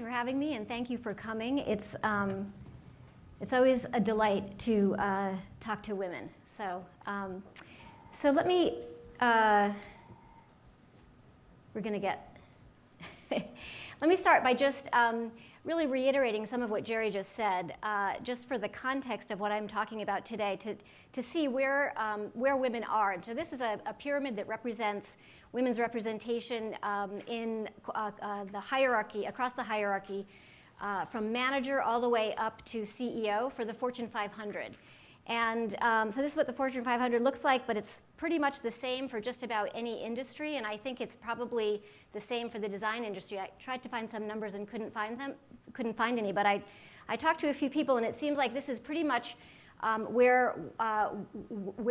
you for having me, and thank you for coming. It's always a delight to talk to women. So let me, let me start by just really reiterating some of what Jerry just said, just for the context of what I'm talking about today, to see where women are. So this is a pyramid that represents women's representation in the hierarchy, across the hierarchy, from manager all the way up to CEO for the Fortune 500. And so this is what the Fortune 500 looks like, but it's pretty much the same for just about any industry, and I think it's probably the same for the design industry. I tried to find some numbers and couldn't find any, but I talked to a few people, and it seems like this is pretty much where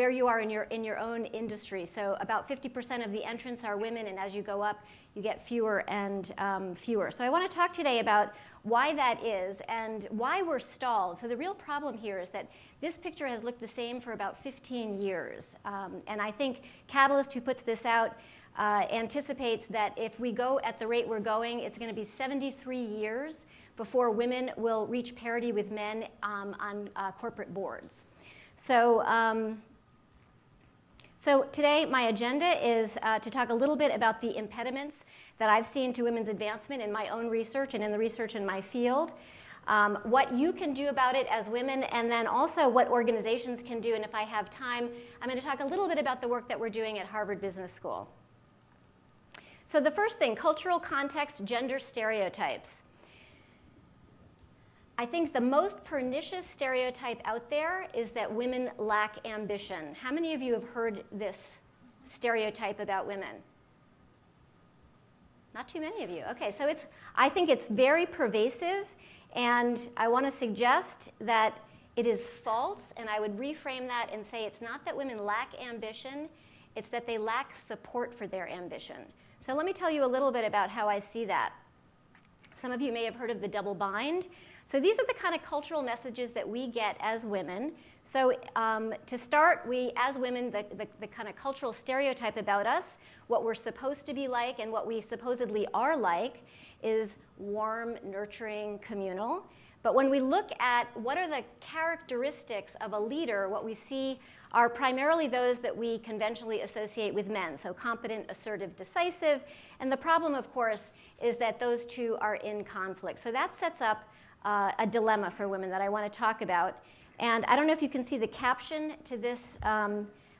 you are in your own industry. So about 50% of the entrants are women, and as you go up, you get fewer and fewer. So I want to talk today about why that is and why we're stalled. So the real problem here is that this picture has looked the same for about 15 years. And I think Catalyst, who puts this out, anticipates that if we go at the rate we're going, it's going to be 73 years before women will reach parity with men on corporate boards. So today my agenda is to talk a little bit about the impediments that I've seen to women's advancement in my own research and in the research in my field, what you can do about it as women, and then also what organizations can do. And if I have time, I'm going to talk a little bit about the work that we're doing at Harvard Business School. So the first thing, cultural context, gender stereotypes. I think the most pernicious stereotype out there is that women lack ambition. How many of you have heard this stereotype about women? Not too many of you. Okay, so I think it's very pervasive, and I want to suggest that it is false, and I would reframe that and say it's not that women lack ambition, it's that they lack support for their ambition. So let me tell you a little bit about how I see that. Some of you may have heard of the double bind. So these are the kind of cultural messages that we get as women. So to start, we, as women, the kind of cultural stereotype about us, what we're supposed to be like and what we supposedly are like, is warm, nurturing, communal. But when we look at what are the characteristics of a leader, what we see are primarily those that we conventionally associate with men. So competent, assertive, decisive. And the problem, of course, is that those two are in conflict. So that sets up a dilemma for women that I want to talk about. And I don't know if you can see the caption to this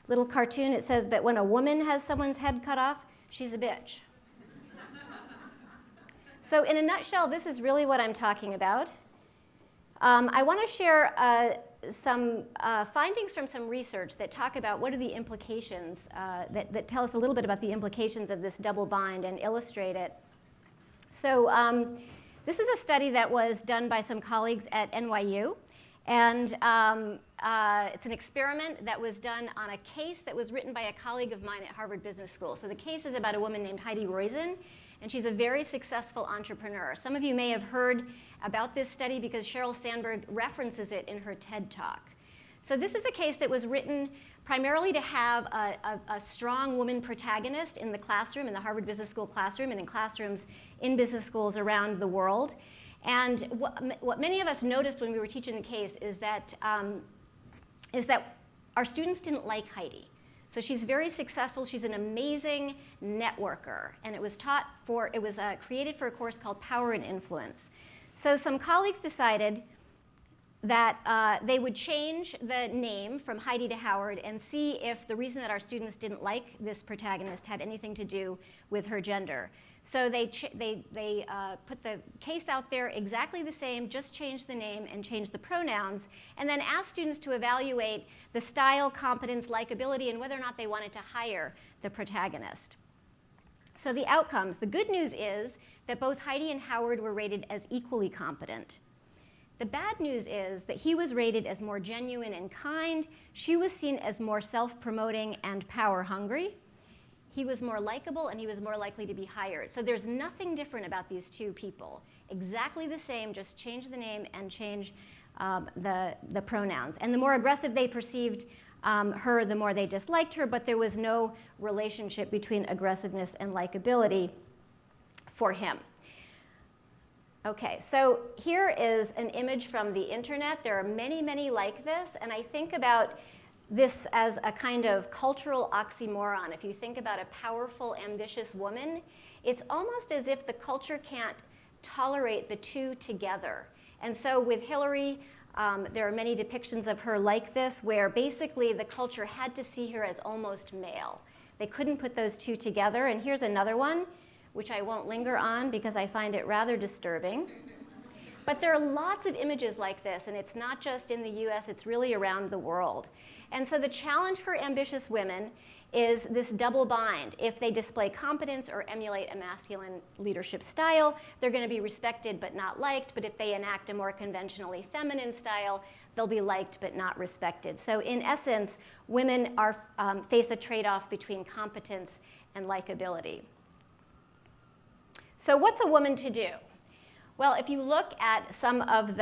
little cartoon. It says, "But when a woman has someone's head cut off, she's a bitch." So in a nutshell, this is really what I'm talking about. I want to share some findings from some research that talk about what are the implications, that tell us a little bit about the implications of this double bind and illustrate it. So this is a study that was done by some colleagues at NYU. And it's an experiment that was done on a case that was written by a colleague of mine at Harvard Business School. So the case is about a woman named Heidi and she's a very successful entrepreneur. Some of you may have heard about this study because Sheryl Sandberg references it in her TED Talk. So this is a case that was written primarily to have a strong woman protagonist in the classroom, in the Harvard Business School classroom, and in classrooms in business schools around the world. And what many of us noticed when we were teaching the case is that our students didn't like Heidi. So she's very successful. She's an amazing networker, and it was created for a course called Power and Influence. So some colleagues decided that they would change the name from Heidi to Howard and see if the reason that our students didn't like this protagonist had anything to do with her gender. So they put the case out there exactly the same, just changed the name and changed the pronouns, and then asked students to evaluate the style, competence, likability, and whether or not they wanted to hire the protagonist. So the outcomes, the good news is that both Heidi and Howard were rated as equally competent. The bad news is that he was rated as more genuine and kind. She was seen as more self-promoting and power-hungry. He was more likable, and he was more likely to be hired. So there's nothing different about these two people. Exactly the same, just change the name and change the pronouns. And the more aggressive they perceived her, the more they disliked her, but there was no relationship between aggressiveness and likability for him. Okay, so here is an image from the internet. There are many, many like this, and I think about this as a kind of cultural oxymoron. If you think about a powerful, ambitious woman, it's almost as if the culture can't tolerate the two together. And so with Hillary, there are many depictions of her like this, where basically the culture had to see her as almost male. They couldn't put those two together. And here's another one, which I won't linger on because I find it rather disturbing. But there are lots of images like this, and it's not just in the US, it's really around the world. And so the challenge for ambitious women is this double bind. If they display competence or emulate a masculine leadership style, they're going to be respected but not liked. But if they enact a more conventionally feminine style, they'll be liked but not respected. So in essence, women face a trade-off between competence and likability. So what's a woman to do? Well, if you look at some of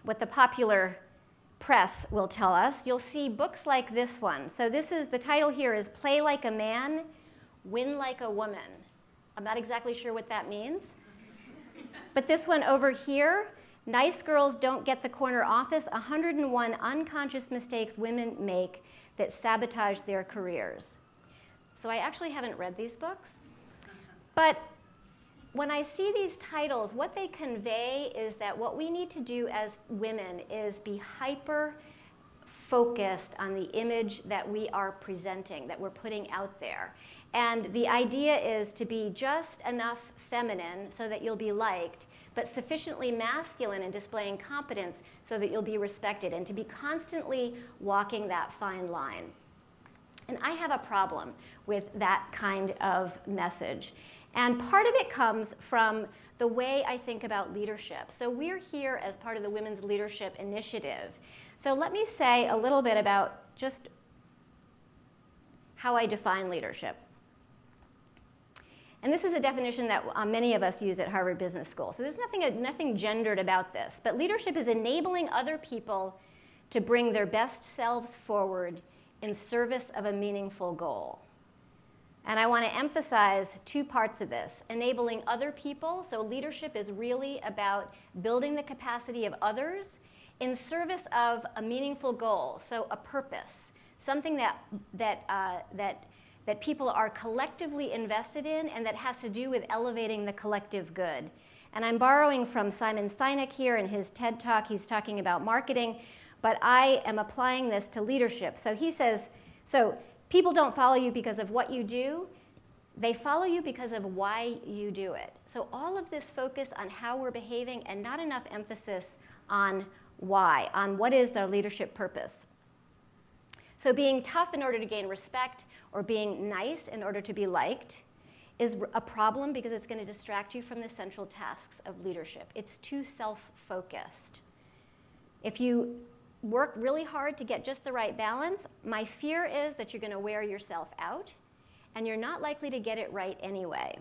what the popular press will tell us, you'll see books like this one. So the title here is Play Like a Man, Win Like a Woman. I'm not exactly sure what that means. But this one over here, Nice Girls Don't Get the Corner Office, 101 Unconscious Mistakes Women Make That Sabotage Their Careers. So I actually haven't read these books, but when I see these titles, what they convey is that what we need to do as women is be hyper-focused on the image that we are presenting, that we're putting out there. And the idea is to be just enough feminine so that you'll be liked, but sufficiently masculine in displaying competence so that you'll be respected, and to be constantly walking that fine line. And I have a problem with that kind of message. And part of it comes from the way I think about leadership. So we're here as part of the Women's Leadership Initiative. So let me say a little bit about just how I define leadership. And this is a definition that many of us use at Harvard Business School. So there's nothing gendered about this. But leadership is enabling other people to bring their best selves forward in service of a meaningful goal. And I want to emphasize two parts of this. Enabling other people, so leadership is really about building the capacity of others in service of a meaningful goal, so a purpose, something that people are collectively invested in and that has to do with elevating the collective good. And I'm borrowing from Simon Sinek here in his TED Talk. He's talking about marketing, but I am applying this to leadership. So he says, people don't follow you because of what you do. They follow you because of why you do it. So all of this focus on how we're behaving and not enough emphasis on why, on what is their leadership purpose. So being tough in order to gain respect or being nice in order to be liked is a problem because it's going to distract you from the central tasks of leadership. It's too self-focused. If you work really hard to get just the right balance, my fear is that you're going to wear yourself out, and you're not likely to get it right anyway.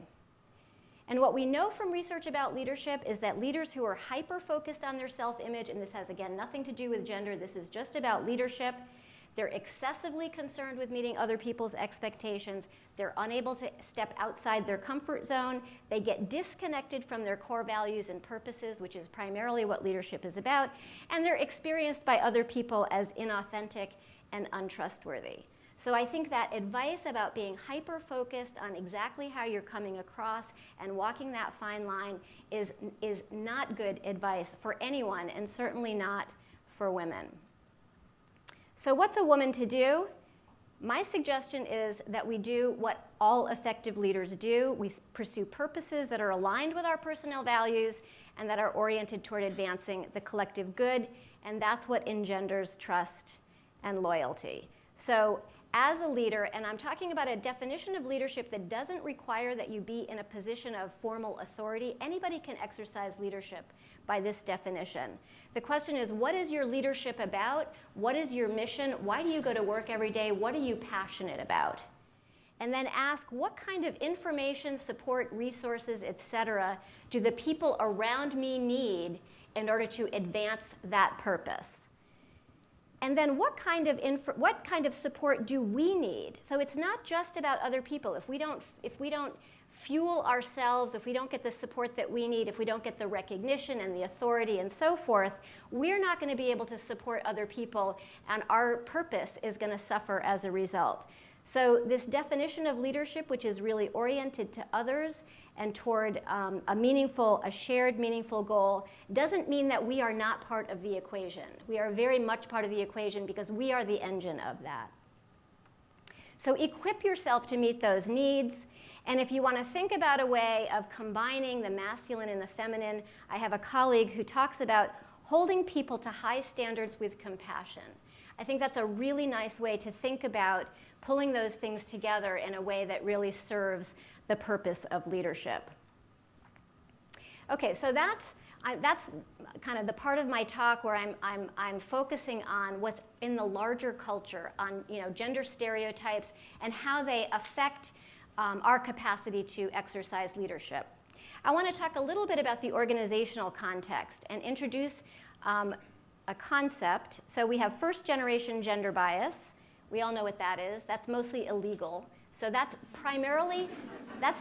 And what we know from research about leadership is that leaders who are hyper-focused on their self-image, and this has, again, nothing to do with gender, this is just about leadership, they're excessively concerned with meeting other people's expectations. They're unable to step outside their comfort zone. They get disconnected from their core values and purposes, which is primarily what leadership is about. And they're experienced by other people as inauthentic and untrustworthy. So I think that advice about being hyper-focused on exactly how you're coming across and walking that fine line is not good advice for anyone, and certainly not for women. So what's a woman to do? My suggestion is that we do what all effective leaders do. We pursue purposes that are aligned with our personal values and that are oriented toward advancing the collective good, and that's what engenders trust and loyalty. So as a leader, and I'm talking about a definition of leadership that doesn't require that you be in a position of formal authority. Anybody can exercise leadership by this definition. The question is, what is your leadership about? What is your mission? Why do you go to work every day? What are you passionate about? And then ask, what kind of information, support, resources, etc., do the people around me need in order to advance that purpose? And then what kind of support do we need? So it's not just about other people. If we don't fuel ourselves, if we don't get the support that we need, if we don't get the recognition and the authority and so forth, we're not going to be able to support other people, and our purpose is going to suffer as a result. So this definition of leadership, which is really oriented to others and toward a shared meaningful goal, doesn't mean that we are not part of the equation. We are very much part of the equation because we are the engine of that. So equip yourself to meet those needs. And if you want to think about a way of combining the masculine and the feminine, I have a colleague who talks about holding people to high standards with compassion. I think that's a really nice way to think about pulling those things together in a way that really serves the purpose of leadership. Okay, so that's kind of the part of my talk where I'm focusing on what's in the larger culture, on gender stereotypes and how they affect our capacity to exercise leadership. I want to talk a little bit about the organizational context and introduce a concept. So we have first-generation gender bias. We all know what that is. That's mostly illegal. So that's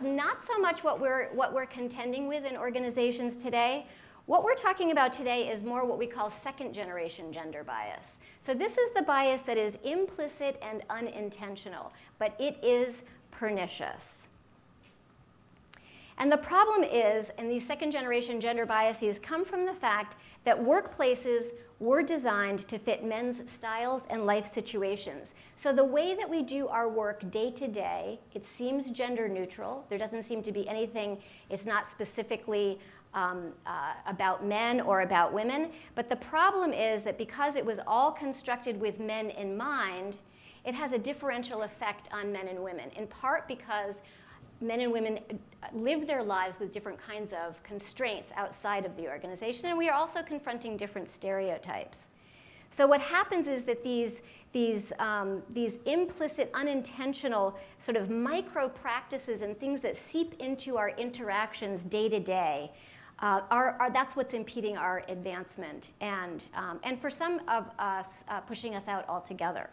not so much what we're contending with in organizations today. What we're talking about today is more what we call second-generation gender bias. So this is the bias that is implicit and unintentional, but it is pernicious. And the problem is, and these second-generation gender biases come from the fact that workplaces were designed to fit men's styles and life situations. So the way that we do our work day to day, it seems gender neutral. There doesn't seem to be anything, it's not specifically about men or about women. But the problem is that because it was all constructed with men in mind, it has a differential effect on men and women, in part because men and women live their lives with different kinds of constraints outside of the organization, and we are also confronting different stereotypes. So what happens is that these implicit, unintentional sort of micro practices and things that seep into our interactions day to day, that's what's impeding our advancement and for some of us, pushing us out altogether.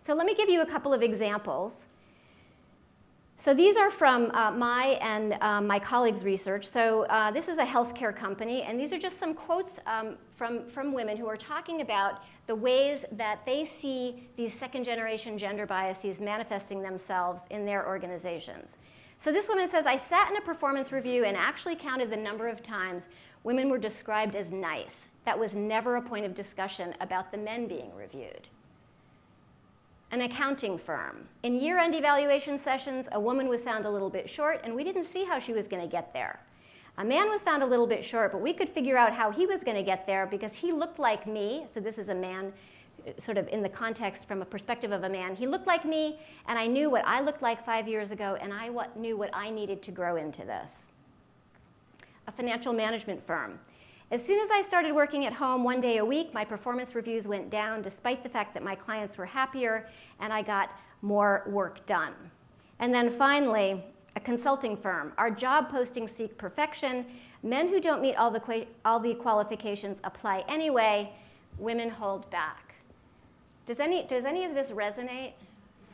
So let me give you a couple of examples. So these are from my and my colleagues' research. So this is a healthcare company, and these are just some quotes from women who are talking about the ways that they see these second-generation gender biases manifesting themselves in their organizations. So this woman says, I sat in a performance review and actually counted the number of times women were described as nice. That was never a point of discussion about the men being reviewed. An accounting firm. In year-end evaluation sessions, a woman was found a little bit short, and we didn't see how she was going to get there. A man was found a little bit short, but we could figure out how he was going to get there because he looked like me. So this is a man sort of in the context from a perspective of a man. He looked like me, and I knew what I looked like 5 years ago, and I knew what I needed to grow into this. A financial management firm. As soon as I started working at home 1 day a week, my performance reviews went down despite the fact that my clients were happier and I got more work done. And then finally, a consulting firm. Our job postings seek perfection. Men who don't meet all the qualifications apply anyway. Women hold back. Does any of this resonate?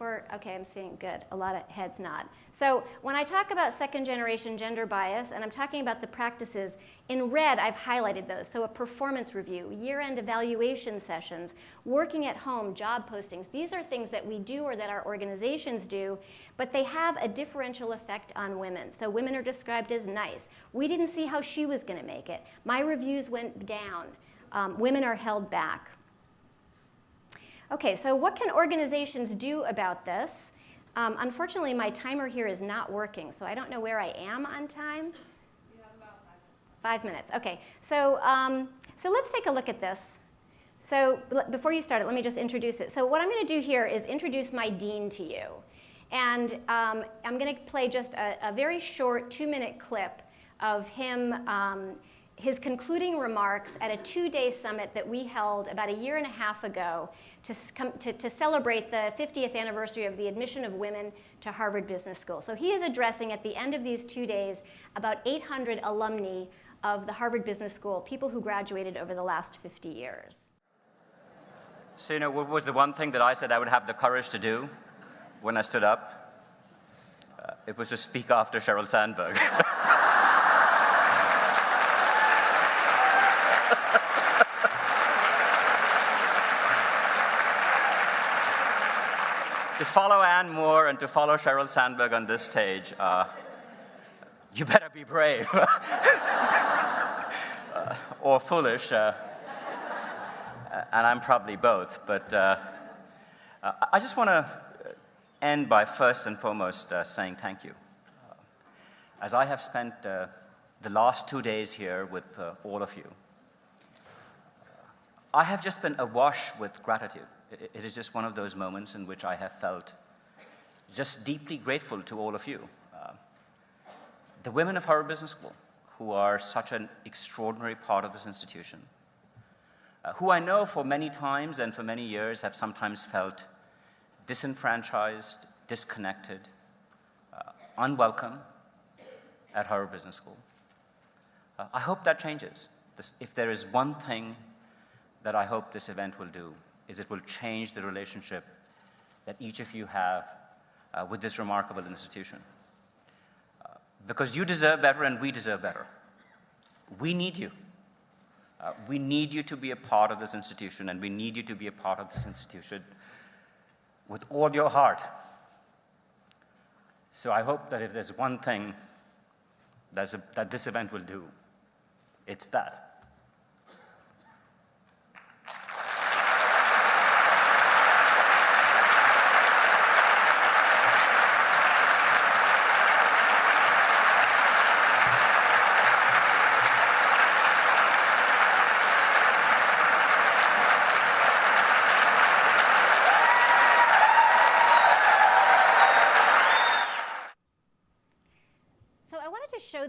Okay, I'm seeing good. A lot of heads nod. So when I talk about second-generation gender bias, and I'm talking about the practices, in red I've highlighted those. So a performance review, year-end evaluation sessions, working at home, job postings. These are things that we do or that our organizations do, but they have a differential effect on women. So women are described as nice. We didn't see how she was going to make it. My reviews went down. Women are held back. Okay, so what can organizations do about this? Unfortunately, my timer here is not working, so I don't know where I am on time. You have about 5 minutes. 5 minutes, okay. So, so let's take a look at this. So before you start it, let me just introduce it. So what I'm going to do here is introduce my dean to you. And I'm going to play just a very short 2-minute clip of him, his concluding remarks at a 2-day summit that we held about a year and a half ago to celebrate the 50th anniversary of the admission of women to Harvard Business School. So he is addressing at the end of these 2 days about 800 alumni of the Harvard Business School, people who graduated over the last 50 years. So, what was the one thing that I said I would have the courage to do when I stood up? it was to speak after Sheryl Sandberg. To follow Ann Moore and to follow Sheryl Sandberg on this stage, you better be brave or foolish, and I'm probably both. But I just want to end by first and foremost saying thank you. As I have spent the last 2 days here with all of you, I have just been awash with gratitude. It is just one of those moments in which I have felt just deeply grateful to all of you. The women of Harvard Business School, who are such an extraordinary part of this institution, who I know for many times and for many years have sometimes felt disenfranchised, disconnected, unwelcome at Harvard Business School. I hope that changes. If there is one thing that I hope this event will do, is it will change the relationship that each of you have with this remarkable institution. Because you deserve better and we deserve better. We need you. We need you to be a part of this institution, and we need you to be a part of this institution with all your heart. So I hope that if there's one thing that this event will do, it's that.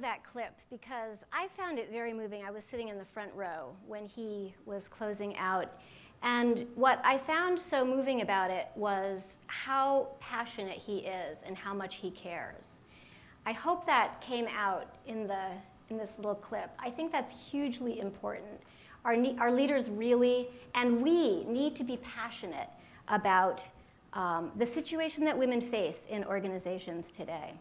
That clip because I found it very moving. I was sitting in the front row when he was closing out, and what I found so moving about it was how passionate he is and how much he cares. I hope that came out in this little clip. I think that's hugely important. Our leaders really, and we need to be passionate about the situation that women face in organizations today.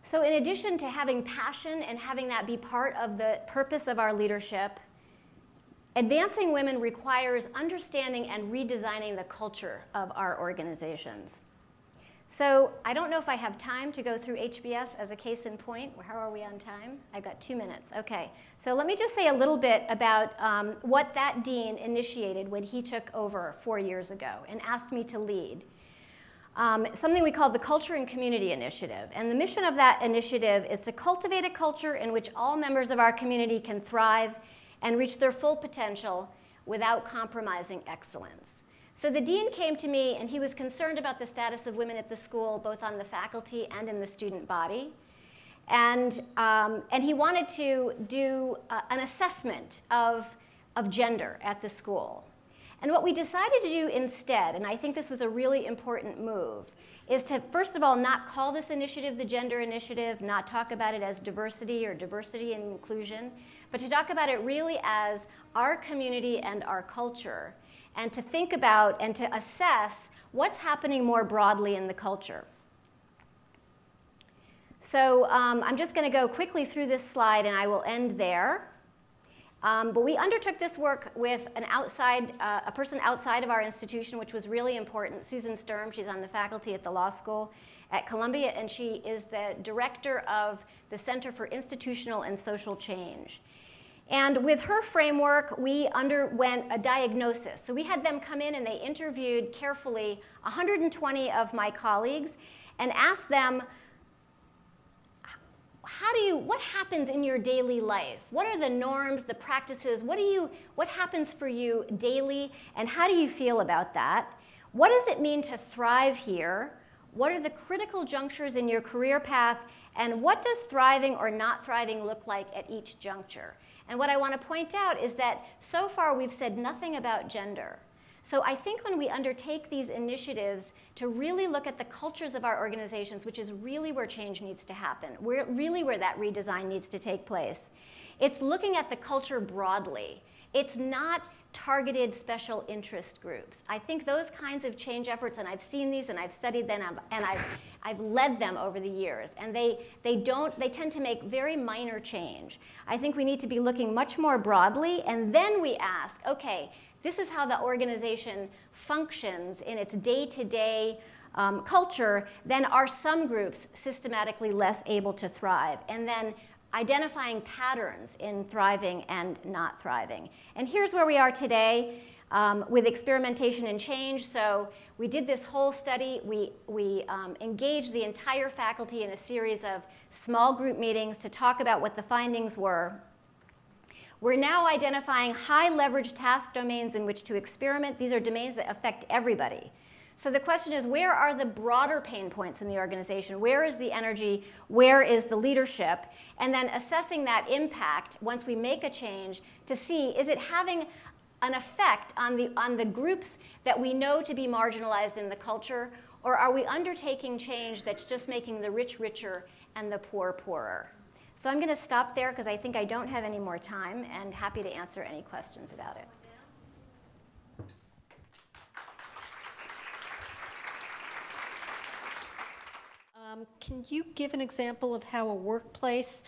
So in addition to having passion and having that be part of the purpose of our leadership, advancing women requires understanding and redesigning the culture of our organizations. So I don't know if I have time to go through HBS as a case in point. How are we on time? I've got 2 minutes. Okay. So let me just say a little bit about what that dean initiated when he took over 4 years ago and asked me to lead. Something we call the Culture and Community Initiative. And the mission of that initiative is to cultivate a culture in which all members of our community can thrive and reach their full potential without compromising excellence. So the dean came to me, and he was concerned about the status of women at the school, both on the faculty and in the student body. And he wanted to do an assessment of gender at the school. And what we decided to do instead, and I think this was a really important move, is to, first of all, not call this initiative the Gender Initiative, not talk about it as diversity or diversity and inclusion, but to talk about it really as our community and our culture, and to think about and to assess what's happening more broadly in the culture. So I'm just going to go quickly through this slide, and I will end there. But we undertook this work with a person outside of our institution, which was really important. Susan Sturm, she's on the faculty at the law school at Columbia, and she is the director of the Center for Institutional and Social Change. And with her framework, we underwent a diagnosis. So we had them come in and they interviewed carefully 120 of my colleagues and asked them, what happens in your daily life? What are the norms, the practices? What happens for you daily, and how do you feel about that? What does it mean to thrive here? What are the critical junctures in your career path? And what does thriving or not thriving look like at each juncture? And what I want to point out is that so far we've said nothing about gender. So I think when we undertake these initiatives to really look at the cultures of our organizations, which is really where change needs to happen, really where that redesign needs to take place, it's looking at the culture broadly. It's not targeted special interest groups. I think those kinds of change efforts, and I've seen these and I've studied them and I've led them over the years, and they tend to make very minor change. I think we need to be looking much more broadly, and then we ask, okay, this is how the organization functions in its day-to-day culture, then are some groups systematically less able to thrive? And then identifying patterns in thriving and not thriving. And here's where we are today with experimentation and change. So we did this whole study. We engaged the entire faculty in a series of small group meetings to talk about what the findings were. We're now identifying high leverage task domains in which to experiment. These are domains that affect everybody. So the question is, where are the broader pain points in the organization? Where is the energy? Where is the leadership? And then assessing that impact once we make a change to see, is it having an effect on the groups that we know to be marginalized in the culture, or are we undertaking change that's just making the rich richer and the poor poorer? So I'm going to stop there because I think I don't have any more time, and happy to answer any questions about it. Can you give an example of how a workplace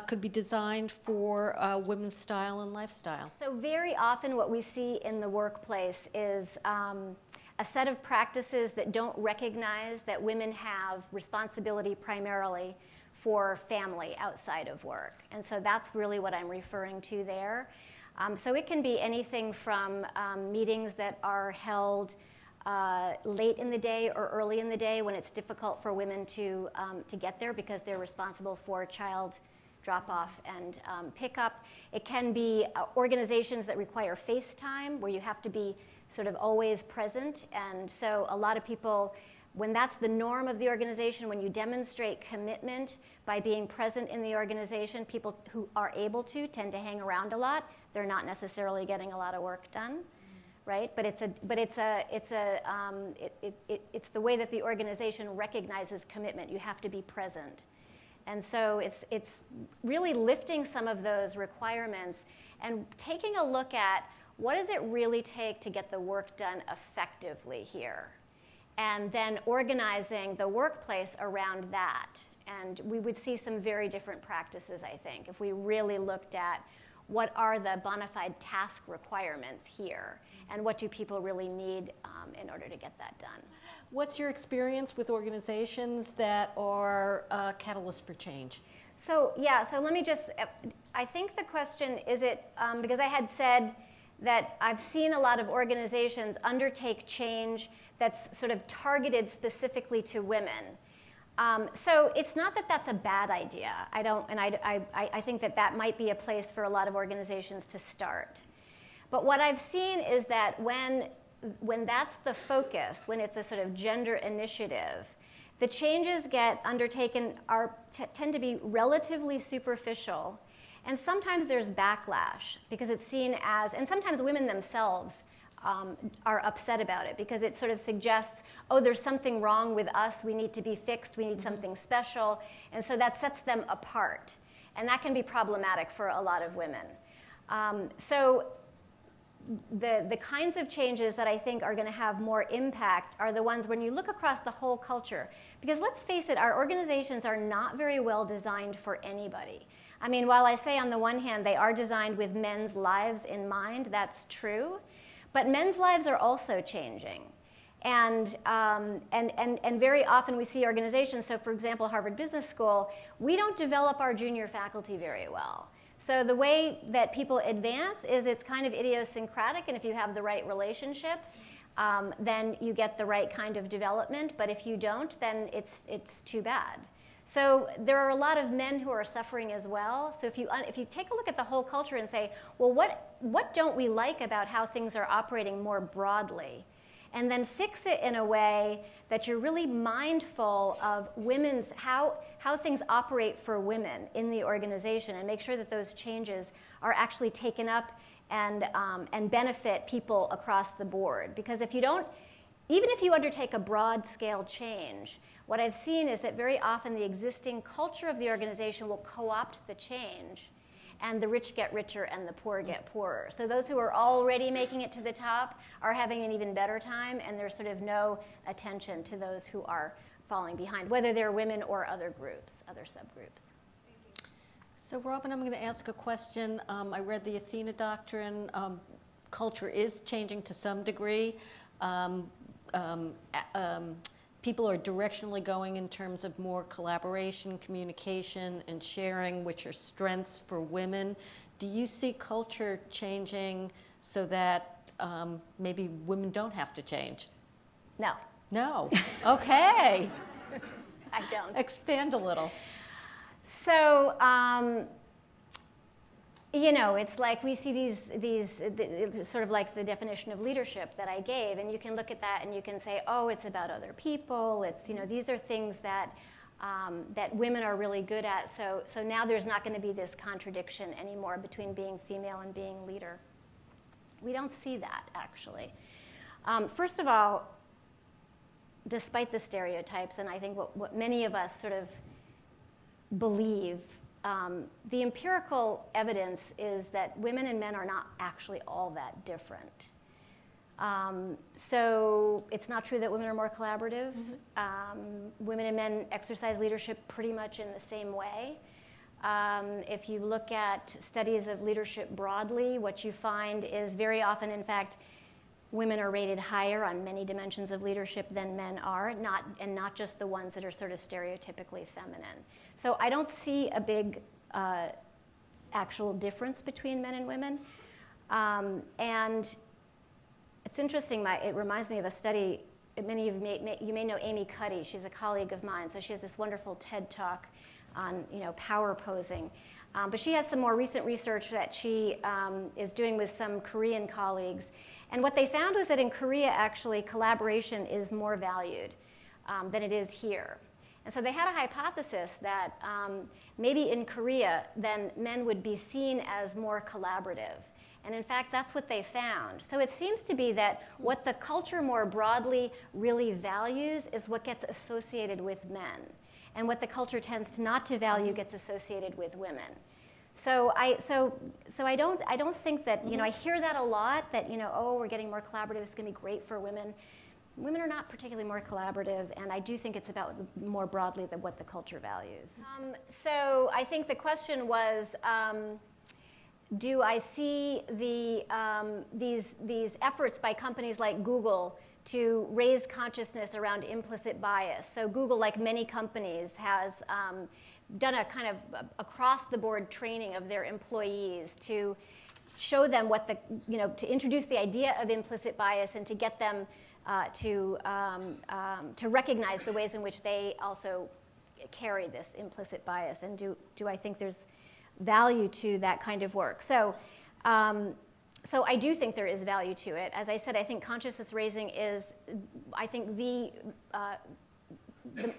could be designed for women's style and lifestyle? So very often what we see in the workplace is a set of practices that don't recognize that women have responsibility primarily for family outside of work. And so that's really what I'm referring to there. So it can be anything from meetings that are held late in the day or early in the day when it's difficult for women to get there because they're responsible for child drop-off and pickup. It can be organizations that require face time where you have to be sort of always present. And so a lot of people, when that's the norm of the organization, when you demonstrate commitment by being present in the organization, people who are able to tend to hang around a lot. They're not necessarily getting a lot of work done. Right? But it's the way that the organization recognizes commitment. You have to be present. And so it's really lifting some of those requirements and taking a look at what does it really take to get the work done effectively here? And then organizing the workplace around that. And we would see some very different practices, I think, if we really looked at what are the bona fide task requirements here, and what do people really need in order to get that done. What's your experience with organizations that are catalysts for change? So let me just, I think the question is because I had said that I've seen a lot of organizations undertake change that's sort of targeted specifically to women. So it's not that that's a bad idea. I think that might be a place for a lot of organizations to start. But what I've seen is that when that's the focus, when it's a sort of gender initiative, the changes get undertaken tend to be relatively superficial, and sometimes there's backlash because it's seen as, and sometimes women themselves are upset about it because it sort of suggests, oh, there's something wrong with us, we need to be fixed, we need something special, and so that sets them apart. And that can be problematic for a lot of women. So the kinds of changes that I think are going to have more impact are the ones when you look across the whole culture. Because let's face it, our organizations are not very well designed for anybody. I mean, while I say on the one hand they are designed with men's lives in mind, that's true. But men's lives are also changing. And very often we see organizations, so for example, Harvard Business School, we don't develop our junior faculty very well. So the way that people advance is it's kind of idiosyncratic, and if you have the right relationships, then you get the right kind of development, but if you don't, then it's too bad. So there are a lot of men who are suffering as well. So if you take a look at the whole culture and say, well, what don't we like about how things are operating more broadly? And then fix it in a way that you're really mindful of how things operate for women in the organization, and make sure that those changes are actually taken up and benefit people across the board. Because even if you undertake a broad scale change, what I've seen is that very often the existing culture of the organization will co-opt the change, and the rich get richer and the poor get poorer. So those who are already making it to the top are having an even better time, and there's sort of no attention to those who are falling behind, whether they're women or other groups, other subgroups. So Robin, I'm going to ask a question. I read the Athena Doctrine. Culture is changing to some degree. People are directionally going in terms of more collaboration, communication, and sharing, which are strengths for women. Do you see culture changing so that maybe women don't have to change? No. No. Okay. I don't. Expand a little. So, it's like we see these sort of like the definition of leadership that I gave, and you can look at that and you can say, oh, it's about other people. It's, these are things that that women are really good at. So now there's not going to be this contradiction anymore between being female and being leader. We don't see that, actually. First of all, despite the stereotypes, and I think what many of us sort of believe, the empirical evidence is that women and men are not actually all that different. So it's not true that women are more collaborative. Women and men exercise leadership pretty much in the same way. If you look at studies of leadership broadly, what you find is very often, in fact, women are rated higher on many dimensions of leadership than men are, not just the ones that are sort of stereotypically feminine. So I don't see a big actual difference between men and women. And it's interesting, it reminds me of a study, many of you may know Amy Cuddy. She's a colleague of mine, so she has this wonderful TED Talk on power posing. But she has some more recent research that she is doing with some Korean colleagues. And what they found was that in Korea, actually, collaboration is more valued than it is here. And so they had a hypothesis that maybe in Korea, then men would be seen as more collaborative. And in fact, that's what they found. So it seems to be that what the culture more broadly really values is what gets associated with men. And what the culture tends not to value gets associated with women. So I don't think that, I hear that a lot, that, oh, we're getting more collaborative, it's going to be great for women. Women are not particularly more collaborative, and I do think it's about more broadly than what the culture values. So I think the question was, do I see these efforts by companies like Google to raise consciousness around implicit bias? So Google, like many companies, has done a kind of across-the-board training of their employees to show them what to introduce the idea of implicit bias and to get them to recognize the ways in which they also carry this implicit bias. And do I think there's value to that kind of work? So I do think there is value to it. As I said, I think consciousness raising is, I think, the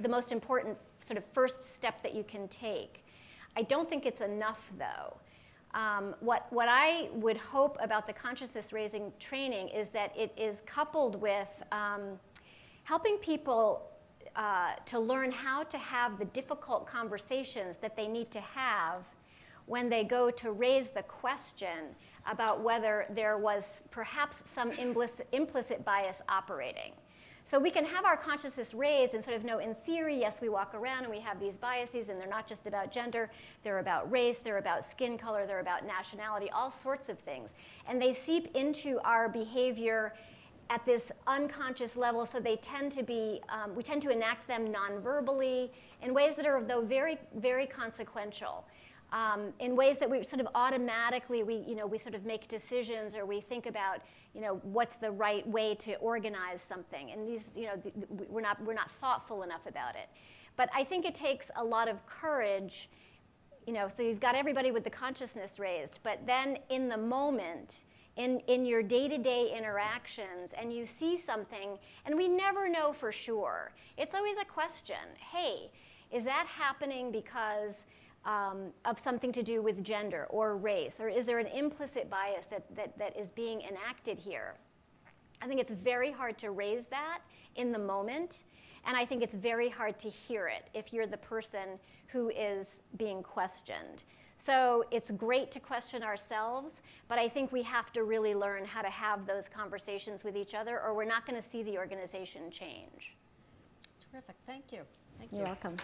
most important sort of first step that you can take. I don't think it's enough, though. What I would hope about the consciousness raising training is that it is coupled with helping people to learn how to have the difficult conversations that they need to have when they go to raise the question about whether there was perhaps some implicit bias operating. So we can have our consciousness raised and sort of know in theory, yes, we walk around and we have these biases, and they're not just about gender, they're about race, they're about skin color, they're about nationality, all sorts of things. And they seep into our behavior at this unconscious level, so they tend to be, we tend to enact them non-verbally in ways that are, though, very, very consequential. In ways that we sort of automatically, we sort of make decisions, or we think about, what's the right way to organize something. And these, we're not thoughtful enough about it. But I think it takes a lot of courage, so you've got everybody with the consciousness raised, but then in the moment, in your day-to-day interactions, and you see something, and we never know for sure. It's always a question. Hey, is that happening because of something to do with gender or race? Or is there an implicit bias that is being enacted here? I think it's very hard to raise that in the moment, and I think it's very hard to hear it if you're the person who is being questioned. So it's great to question ourselves, but I think we have to really learn how to have those conversations with each other, or we're not going to see the organization change. Terrific. Thank you. Thank you. You're welcome.